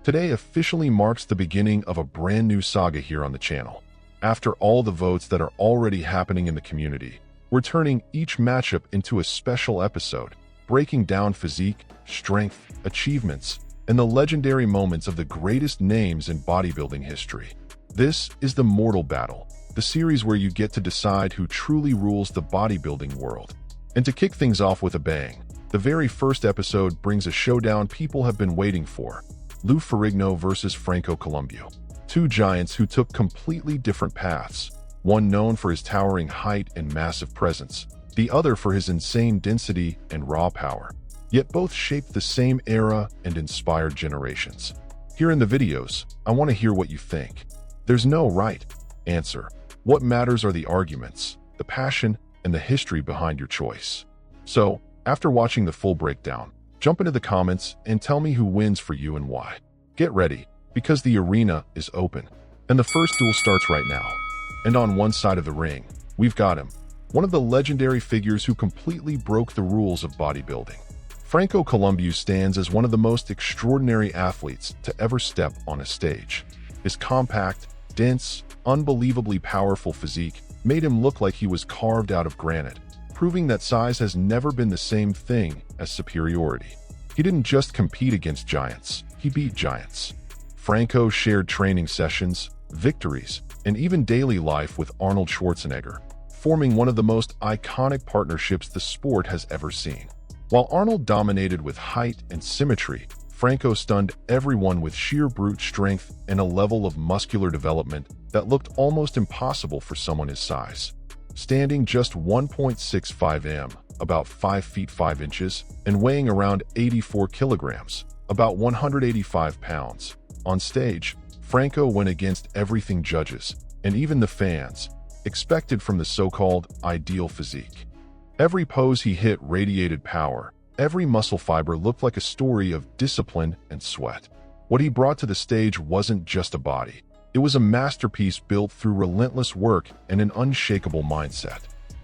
Today officially marks the beginning of a brand new saga here on the channel. After all the votes that are already happening in the community, we're turning each matchup into a special episode, breaking down physique, strength, achievements, and the legendary moments of the greatest names in bodybuilding history. This is the Mortal Battle, the series where you get to decide who truly rules the bodybuilding world. And to kick things off with a bang, the very first episode brings a showdown people have been waiting for: Lou Ferrigno versus Franco Columbu. Two giants who took completely different paths, one known for his towering height and massive presence, the other for his insane density and raw power. Yet both shaped the same era and inspired generations. Here in the videos, I want to hear what you think. There's no right answer. What matters are the arguments, the passion, and the history behind your choice. So, after watching the full breakdown, jump into the comments and tell me who wins for you and why. Get ready, because the arena is open, and the first duel starts right now. And on one side of the ring, we've got him, one of the legendary figures who completely broke the rules of bodybuilding. Franco Columbu stands as one of the most extraordinary athletes to ever step on a stage. His compact, dense, unbelievably powerful physique made him look like he was carved out of granite, proving that size has never been the same thing as superiority. He didn't just compete against giants, he beat giants. Franco shared training sessions, victories, and even daily life with Arnold Schwarzenegger, forming one of the most iconic partnerships the sport has ever seen. While Arnold dominated with height and symmetry, Franco stunned everyone with sheer brute strength and a level of muscular development that looked almost impossible for someone his size. Standing just 1.65 m, about 5 feet 5 inches, and weighing around 84 kilograms, about 185 pounds, on stage, Franco went against everything judges, and even the fans, expected from the so-called ideal physique. Every pose he hit radiated power. Every muscle fiber looked like a story of discipline and sweat. What he brought to the stage wasn't just a body. It was a masterpiece built through relentless work and an unshakable mindset.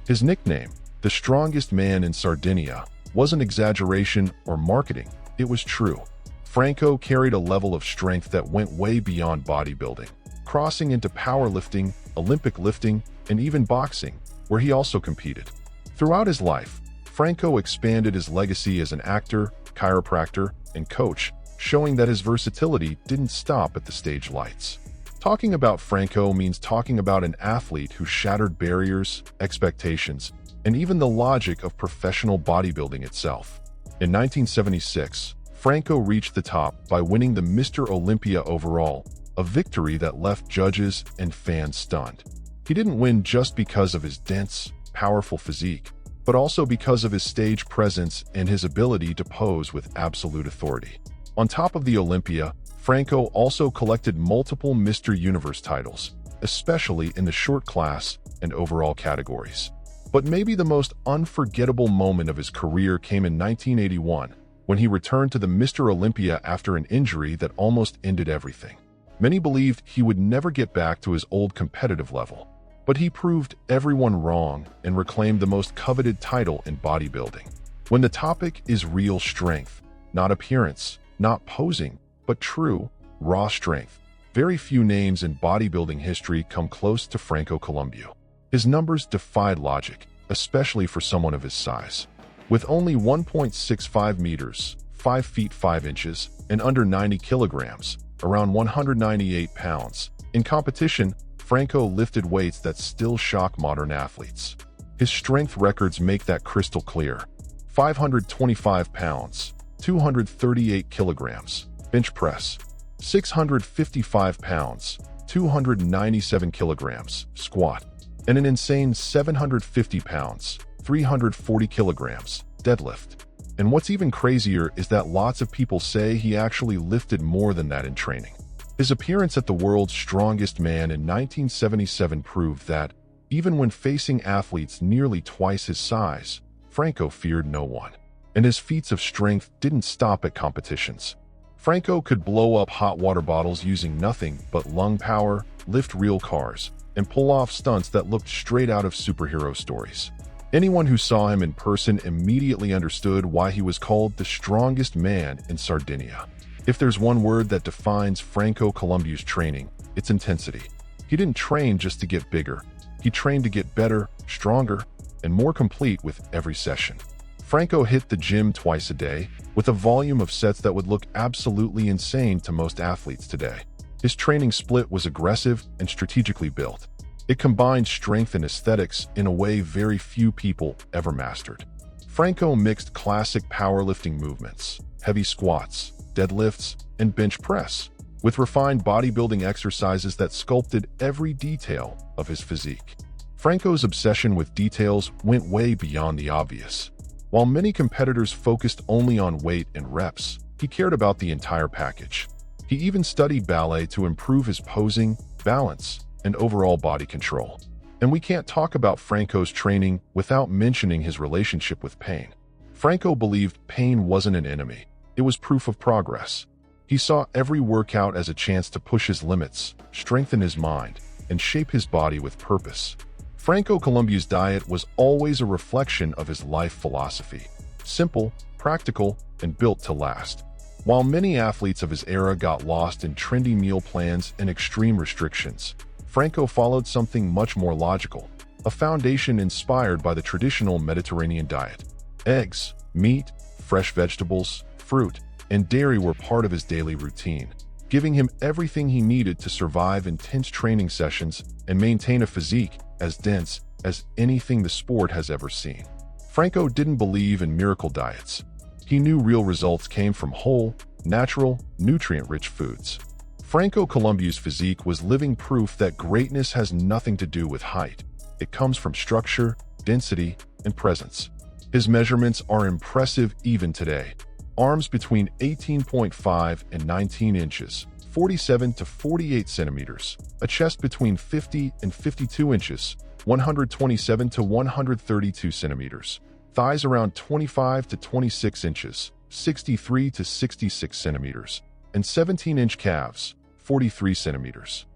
His nickname, the strongest man in Sardinia, wasn't exaggeration or marketing. It was true. Franco carried a level of strength that went way beyond bodybuilding, crossing into powerlifting, Olympic lifting, and even boxing, where he also competed. Throughout his life, Franco expanded his legacy as an actor, chiropractor, and coach, showing that his versatility didn't stop at the stage lights. Talking about Franco means talking about an athlete who shattered barriers, expectations, and even the logic of professional bodybuilding itself. In 1976, Franco reached the top by winning the Mr. Olympia overall, a victory that left judges and fans stunned. He didn't win just because of his dense, powerful physique, but also because of his stage presence and his ability to pose with absolute authority. On top of the Olympia, Franco also collected multiple Mr. Universe titles, especially in the short class and overall categories. But maybe the most unforgettable moment of his career came in 1981, when he returned to the Mr. Olympia after an injury that almost ended everything. Many believed he would never get back to his old competitive level, but he proved everyone wrong and reclaimed the most coveted title in bodybuilding. When the topic is real strength, not appearance, not posing, but true, raw strength, very few names in bodybuilding history come close to Franco Columbu. His numbers defied logic, especially for someone of his size. With only 1.65 meters, 5 feet 5 inches, and under 90 kilograms, around 198 pounds, in competition, Franco lifted weights that still shock modern athletes. His strength records make that crystal clear. 525 pounds, 238 kilograms, bench press. 655 pounds, 297 kilograms, squat. And an insane 750 pounds, 340 kilograms, deadlift. And what's even crazier is that lots of people say he actually lifted more than that in training. His appearance at the World's Strongest Man in 1977 proved that, even when facing athletes nearly twice his size, Franco feared no one. And his feats of strength didn't stop at competitions. Franco could blow up hot water bottles using nothing but lung power, lift real cars, and pull off stunts that looked straight out of superhero stories. Anyone who saw him in person immediately understood why he was called the strongest man in Sardinia. If there's one word that defines Franco Columbu's training, it's intensity. He didn't train just to get bigger. He trained to get better, stronger, and more complete with every session. Franco hit the gym twice a day, with a volume of sets that would look absolutely insane to most athletes today. His training split was aggressive and strategically built. It combined strength and aesthetics in a way very few people ever mastered. Franco mixed classic powerlifting movements, heavy squats, deadlifts, and bench press, with refined bodybuilding exercises that sculpted every detail of his physique. Franco's obsession with details went way beyond the obvious. While many competitors focused only on weight and reps, he cared about the entire package. He even studied ballet to improve his posing, balance, and overall body control. And we can't talk about Franco's training without mentioning his relationship with pain. Franco believed pain wasn't an enemy. It was proof of progress. He saw every workout as a chance to push his limits, strengthen his mind, and shape his body with purpose. Franco Columbu's diet was always a reflection of his life philosophy: simple, practical, and built to last. While many athletes of his era got lost in trendy meal plans and extreme restrictions, Franco followed something much more logical, a foundation inspired by the traditional Mediterranean diet. Eggs, meat, fresh vegetables, fruit, and dairy were part of his daily routine, giving him everything he needed to survive intense training sessions and maintain a physique as dense as anything the sport has ever seen. Franco didn't believe in miracle diets. He knew real results came from whole, natural, nutrient-rich foods. Franco Columbu's physique was living proof that greatness has nothing to do with height. It comes from structure, density, and presence. His measurements are impressive even today. Arms between 18.5 and 19 inches, 47 to 48 centimeters. A chest between 50 and 52 inches, 127 to 132 centimeters. Thighs around 25 to 26 inches, 63 to 66 centimeters. And 17-inch calves, 43 centimeters.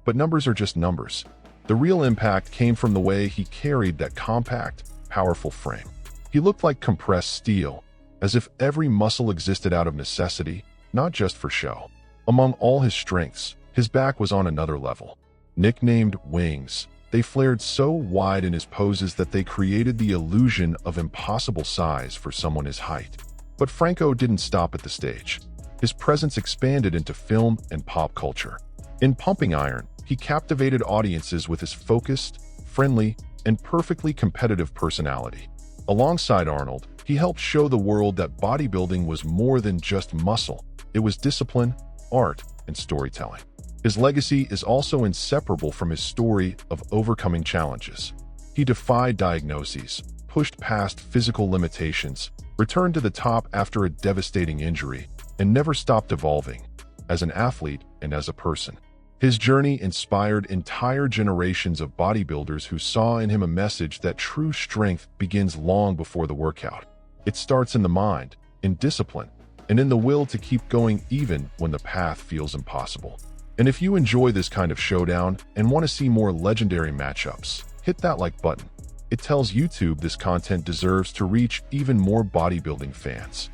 But numbers are just numbers. The real impact came from the way he carried that compact, powerful frame. He looked like compressed steel, as if every muscle existed out of necessity, not just for show. Among all his strengths, his back was on another level. Nicknamed wings, they flared so wide in his poses that they created the illusion of impossible size for someone his height. But Franco didn't stop at the stage. His presence expanded into film and pop culture. In Pumping Iron, he captivated audiences with his focused, friendly, and perfectly competitive personality. Alongside Arnold, he helped show the world that bodybuilding was more than just muscle. It was discipline, art, and storytelling. His legacy is also inseparable from his story of overcoming challenges. He defied diagnoses, pushed past physical limitations, returned to the top after a devastating injury, and never stopped evolving, as an athlete and as a person. His journey inspired entire generations of bodybuilders who saw in him a message that true strength begins long before the workout. It starts in the mind, in discipline, and in the will to keep going even when the path feels impossible. And if you enjoy this kind of showdown and want to see more legendary matchups, hit that like button. It tells YouTube this content deserves to reach even more bodybuilding fans.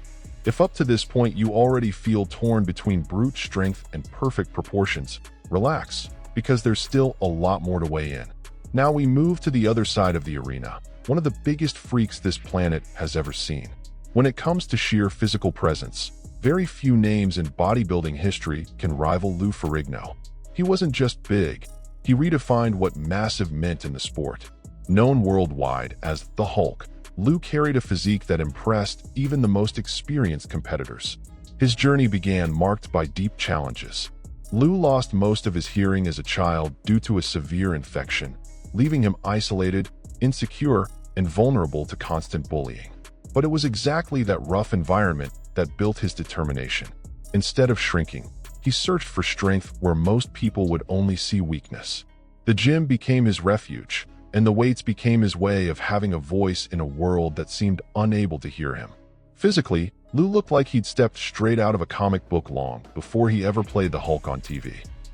If up to this point you already feel torn between brute strength and perfect proportions, relax, because there's still a lot more to weigh in. Now we move to the other side of the arena, one of the biggest freaks this planet has ever seen. When it comes to sheer physical presence, very few names in bodybuilding history can rival Lou Ferrigno. He wasn't just big, he redefined what massive meant in the sport. Known worldwide as the Hulk, Lou carried a physique that impressed even the most experienced competitors. His journey began marked by deep challenges. Lou lost most of his hearing as a child due to a severe infection, leaving him isolated, insecure, and vulnerable to constant bullying. But it was exactly that rough environment that built his determination. Instead of shrinking, he searched for strength where most people would only see weakness. The gym became his refuge, and the weights became his way of having a voice in a world that seemed unable to hear him. Physically, Lou looked like he'd stepped straight out of a comic book long before he ever played the Hulk on TV.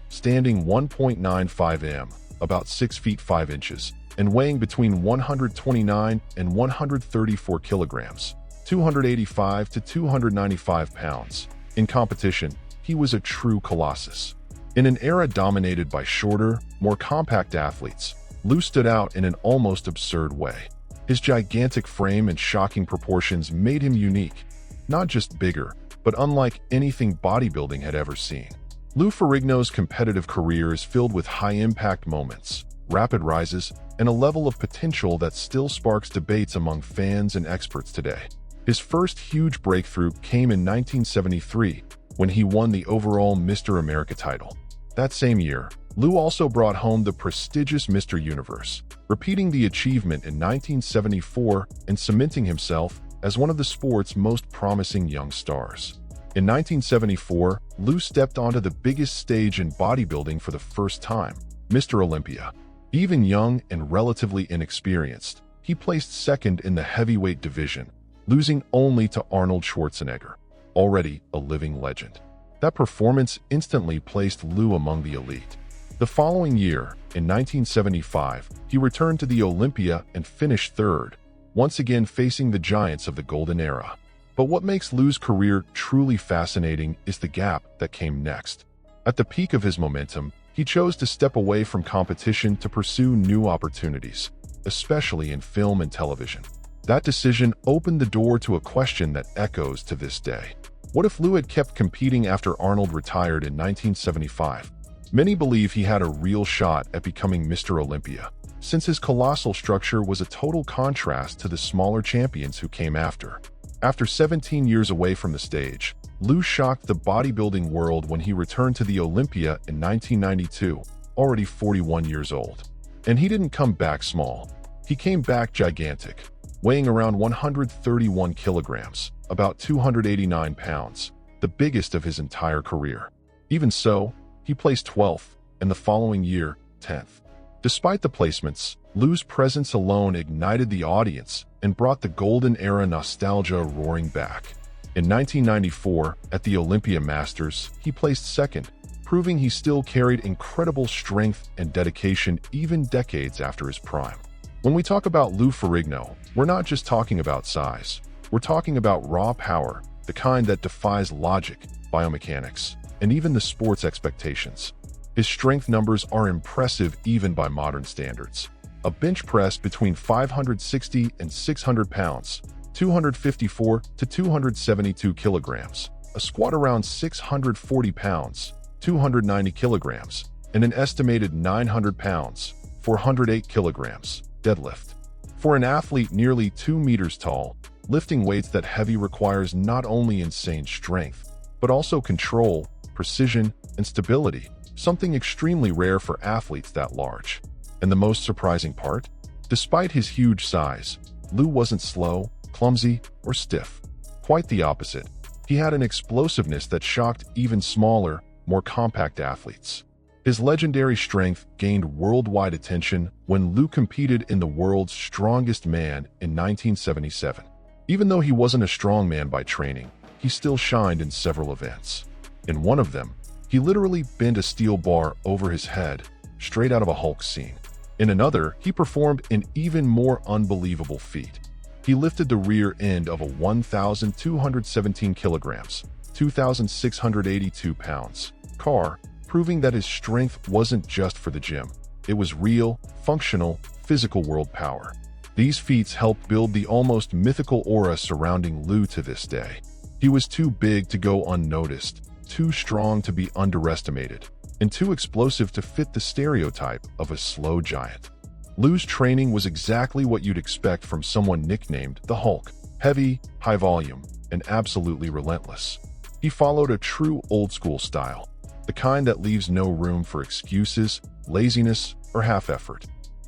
Standing 1.95 m, about 6 feet 5 inches, and weighing between 129 and 134 kilograms, 285 to 295 pounds. In competition, he was a true colossus. In an era dominated by shorter, more compact athletes, Lou stood out in an almost absurd way. His gigantic frame and shocking proportions made him unique, not just bigger, but unlike anything bodybuilding had ever seen. Lou Ferrigno's competitive career is filled with high-impact moments, rapid rises, and a level of potential that still sparks debates among fans and experts today. His first huge breakthrough came in 1973, when he won the overall Mr. America title. That same year, Lou also brought home the prestigious Mr. Universe, repeating the achievement in 1974 and cementing himself as one of the sport's most promising young stars. In 1974, Lou stepped onto the biggest stage in bodybuilding for the first time, Mr. Olympia. Even young and relatively inexperienced, he placed second in the heavyweight division, losing only to Arnold Schwarzenegger, already a living legend. That performance instantly placed Lou among the elite. The following year, in 1975, he returned to the Olympia and finished third, once again facing the giants of the golden era. But what makes Lou's career truly fascinating is the gap that came next. At the peak of his momentum, he chose to step away from competition to pursue new opportunities, especially in film and television. That decision opened the door to a question that echoes to this day. What if Lou had kept competing after Arnold retired in 1975? Many believe he had a real shot at becoming Mr. Olympia, since his colossal structure was a total contrast to the smaller champions who came after. After 17 years away from the stage, Lou shocked the bodybuilding world when he returned to the Olympia in 1992, already 41 years old. And he didn't come back small. He came back gigantic, weighing around 131 kilograms, about 289 pounds, the biggest of his entire career. Even so, he placed 12th, and the following year, 10th. Despite the placements, Lou's presence alone ignited the audience and brought the golden era nostalgia roaring back. In 1994, at the Olympia Masters, he placed second, proving he still carried incredible strength and dedication even decades after his prime. When we talk about Lou Ferrigno, we're not just talking about size. We're talking about raw power, the kind that defies logic, biomechanics, and even the sport's expectations. His strength numbers are impressive even by modern standards. A bench press between 560 and 600 pounds, 254 to 272 kilograms, a squat around 640 pounds, 290 kilograms, and an estimated 900 pounds, 408 kilograms, deadlift. For an athlete nearly 2 meters tall, lifting weights that heavy requires not only insane strength, but also control, precision, and stability, something extremely rare for athletes that large. And the most surprising part? Despite his huge size, Lou wasn't slow, clumsy, or stiff. Quite the opposite. He had an explosiveness that shocked even smaller, more compact athletes. His legendary strength gained worldwide attention when Lou competed in the world's strongest man in 1977. Even though he wasn't a strong man by training, he still shined in several events. In one of them, he literally bent a steel bar over his head, straight out of a Hulk scene. In another, he performed an even more unbelievable feat. He lifted the rear end of a 1,217 kilograms, 2,682 pounds car, proving that his strength wasn't just for the gym. It was real, functional, physical world power. These feats helped build the almost mythical aura surrounding Lou to this day. He was too big to go unnoticed, too strong to be underestimated, and too explosive to fit the stereotype of a slow giant. Lou's training was exactly what you'd expect from someone nicknamed the Hulk: heavy, high volume, and absolutely relentless. He followed a true old-school style, the kind that leaves no room for excuses, laziness, or half-effort.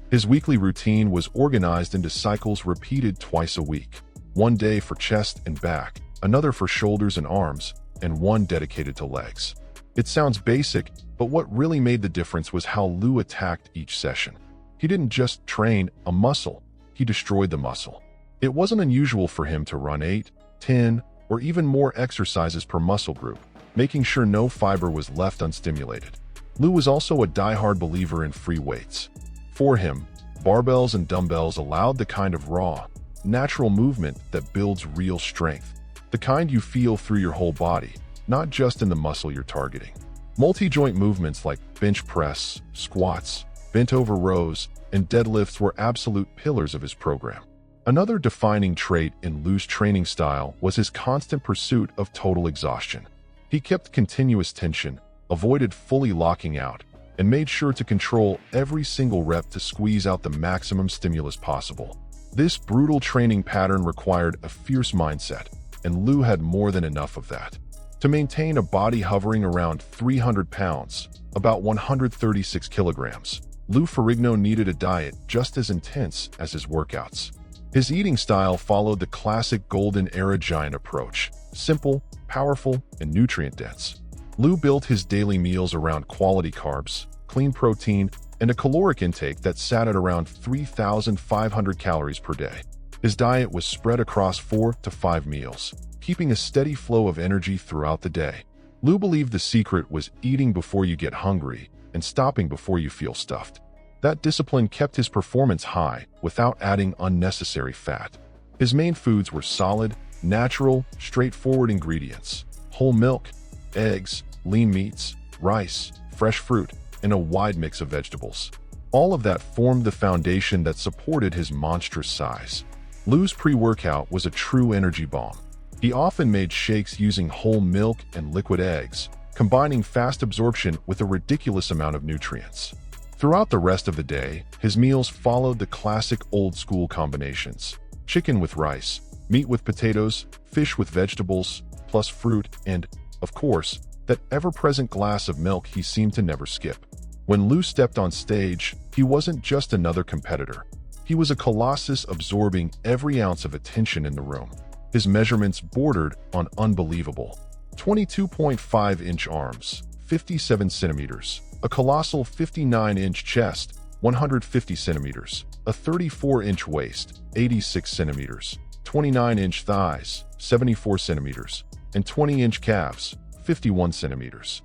His weekly routine was organized into cycles repeated twice a week: one day for chest and back, another for shoulders and arms, and one dedicated to legs. It sounds basic, but what really made the difference was how Lou attacked each session. He didn't just train a muscle, he destroyed the muscle. It wasn't unusual for him to run 8, 10, or even more exercises per muscle group, making sure no fiber was left unstimulated. Lou was also a diehard believer in free weights. For him, barbells and dumbbells allowed the kind of raw, natural movement that builds real strength, the kind you feel through your whole body, not just in the muscle you're targeting. Multi-joint movements like bench press, squats, bent-over rows, and deadlifts were absolute pillars of his program. Another defining trait in Lou's training style was his constant pursuit of total exhaustion. He kept continuous tension, avoided fully locking out, and made sure to control every single rep to squeeze out the maximum stimulus possible. This brutal training pattern required a fierce mindset, and Lou had more than enough of that. To maintain a body hovering around 300 pounds, about 136 kilograms, Lou Ferrigno needed a diet just as intense as his workouts. His eating style followed the classic golden era giant approach: simple, powerful, and nutrient-dense. Lou built his daily meals around quality carbs, clean protein, and a caloric intake that sat at around 3,500 calories per day. His diet was spread across 4 to 5 meals, keeping a steady flow of energy throughout the day. Lou believed the secret was eating before you get hungry and stopping before you feel stuffed. That discipline kept his performance high without adding unnecessary fat. His main foods were solid, natural, straightforward ingredients: whole milk, eggs, lean meats, rice, fresh fruit, and a wide mix of vegetables. All of that formed the foundation that supported his monstrous size. Lou's pre-workout was a true energy bomb. He often made shakes using whole milk and liquid eggs, combining fast absorption with a ridiculous amount of nutrients. Throughout the rest of the day, his meals followed the classic old-school combinations: chicken with rice, meat with potatoes, fish with vegetables, plus fruit, and, of course, that ever-present glass of milk he seemed to never skip. When Lou stepped on stage, he wasn't just another competitor. He was a colossus absorbing every ounce of attention in the room. His measurements bordered on unbelievable: 22.5-inch arms, 57 centimeters, a colossal 59-inch chest, 150 centimeters, a 34-inch waist, 86 centimeters, 29-inch thighs, 74 centimeters, and 20-inch calves, 51 centimeters.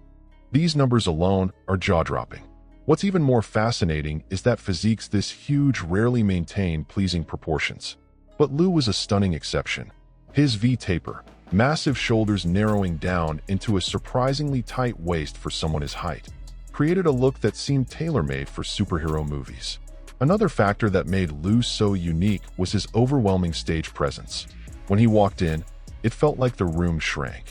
These numbers alone are jaw-dropping. What's even more fascinating is that physiques this huge rarely maintain pleasing proportions. But Lou was a stunning exception. His V-taper, massive shoulders narrowing down into a surprisingly tight waist for someone his height, created a look that seemed tailor-made for superhero movies. Another factor that made Lou so unique was his overwhelming stage presence. When he walked in, it felt like the room shrank.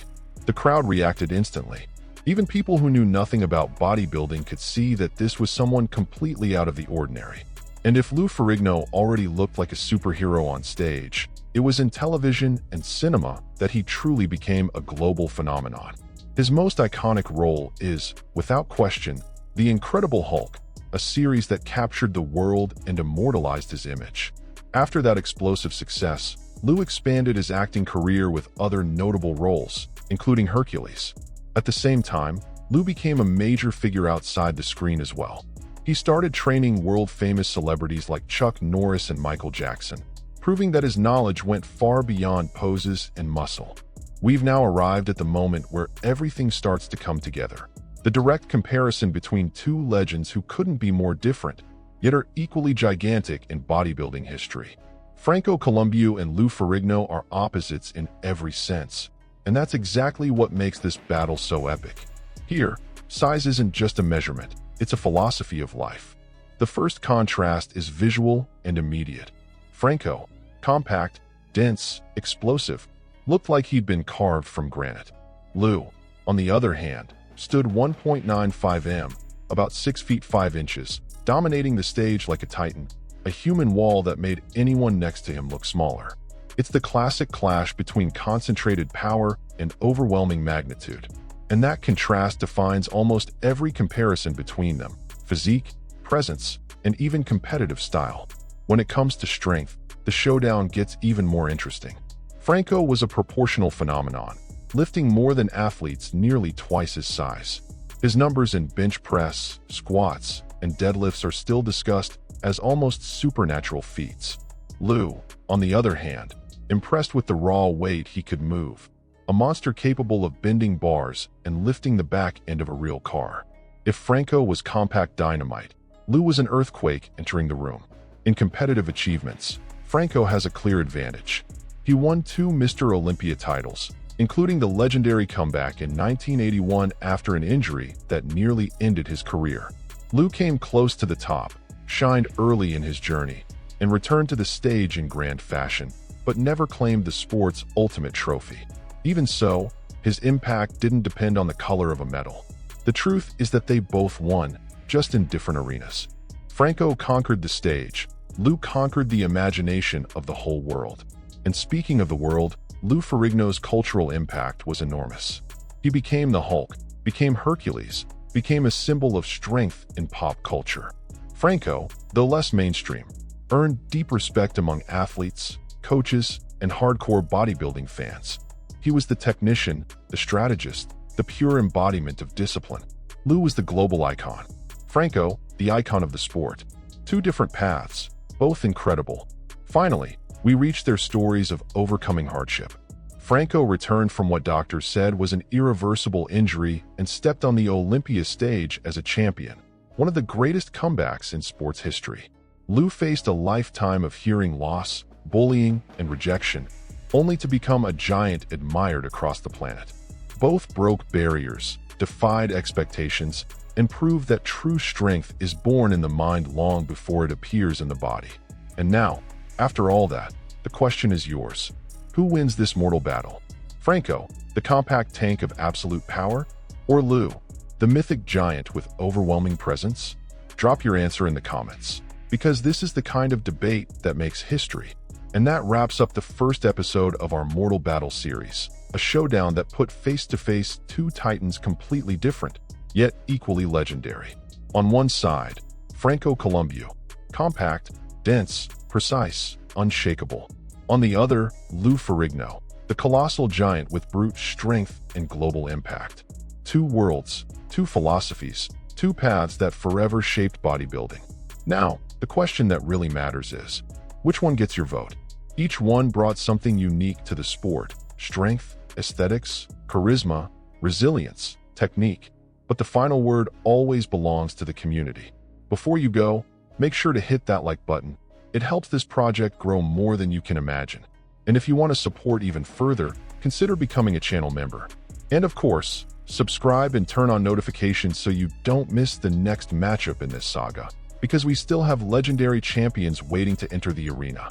The crowd reacted instantly. Even people who knew nothing about bodybuilding could see that this was someone completely out of the ordinary. And if Lou Ferrigno already looked like a superhero on stage, it was in television and cinema that he truly became a global phenomenon. His most iconic role is, without question, The Incredible Hulk, a series that captured the world and immortalized his image. After that explosive success, Lou expanded his acting career with other notable roles, including Hercules. At the same time, Lou became a major figure outside the screen as well. He started training world-famous celebrities like Chuck Norris and Michael Jackson, proving that his knowledge went far beyond poses and muscle. We've now arrived at the moment where everything starts to come together. The direct comparison between two legends who couldn't be more different, yet are equally gigantic in bodybuilding history. Franco Columbu and Lou Ferrigno are opposites in every sense, and that's exactly what makes this battle so epic. Here, size isn't just a measurement, it's a philosophy of life. The first contrast is visual and immediate. Franco, compact, dense, explosive, looked like he'd been carved from granite. Lou, on the other hand, stood 1.95 m, about 6 feet 5 inches, dominating the stage like a titan, a human wall that made anyone next to him look smaller. It's the classic clash between concentrated power and overwhelming magnitude. And that contrast defines almost every comparison between them: physique, presence, and even competitive style. When it comes to strength, the showdown gets even more interesting. Franco was a proportional phenomenon, lifting more than athletes nearly twice his size. His numbers in bench press, squats, and deadlifts are still discussed as almost supernatural feats. Lou, on the other hand, impressed with the raw weight he could move, a monster capable of bending bars and lifting the back end of a real car. If Franco was compact dynamite, Lou was an earthquake entering the room. In competitive achievements, Franco has a clear advantage. He won 2 Mr. Olympia titles, including the legendary comeback in 1981 after an injury that nearly ended his career. Lou came close to the top, shined early in his journey, and returned to the stage in grand fashion, but never claimed the sport's ultimate trophy. Even so, his impact didn't depend on the color of a medal. The truth is that they both won, just in different arenas. Franco conquered the stage. Lou conquered the imagination of the whole world. And speaking of the world, Lou Ferrigno's cultural impact was enormous. He became the Hulk, became Hercules, became a symbol of strength in pop culture. Franco, though less mainstream, earned deep respect among athletes, coaches, and hardcore bodybuilding fans. He was the technician, the strategist, the pure embodiment of discipline. Lou was the global icon. Franco, the icon of the sport. Two different paths, both incredible. Finally, we reached their stories of overcoming hardship. Franco returned from what doctors said was an irreversible injury and stepped on the Olympia stage as a champion, one of the greatest comebacks in sports history. Lou faced a lifetime of hearing loss, bullying, and rejection, only to become a giant admired across the planet. Both broke barriers, defied expectations, and proved that true strength is born in the mind long before it appears in the body. And now, after all that, the question is yours. Who wins this mortal battle? Franco, the compact tank of absolute power? Or Lou, the mythic giant with overwhelming presence? Drop your answer in the comments, because this is the kind of debate that makes history. And that wraps up the first episode of our Mortal Battle series, a showdown that put face-to-face two titans completely different, yet equally legendary. On one side, Franco Columbu, compact, dense, precise, unshakable. On the other, Lou Ferrigno, the colossal giant with brute strength and global impact. Two worlds, two philosophies, two paths that forever shaped bodybuilding. Now, the question that really matters is, which one gets your vote? Each one brought something unique to the sport: strength, aesthetics, charisma, resilience, technique. But the final word always belongs to the community. Before you go, make sure to hit that like button. It helps this project grow more than you can imagine. And if you want to support even further, consider becoming a channel member. And of course, subscribe and turn on notifications so you don't miss the next matchup in this saga, because we still have legendary champions waiting to enter the arena.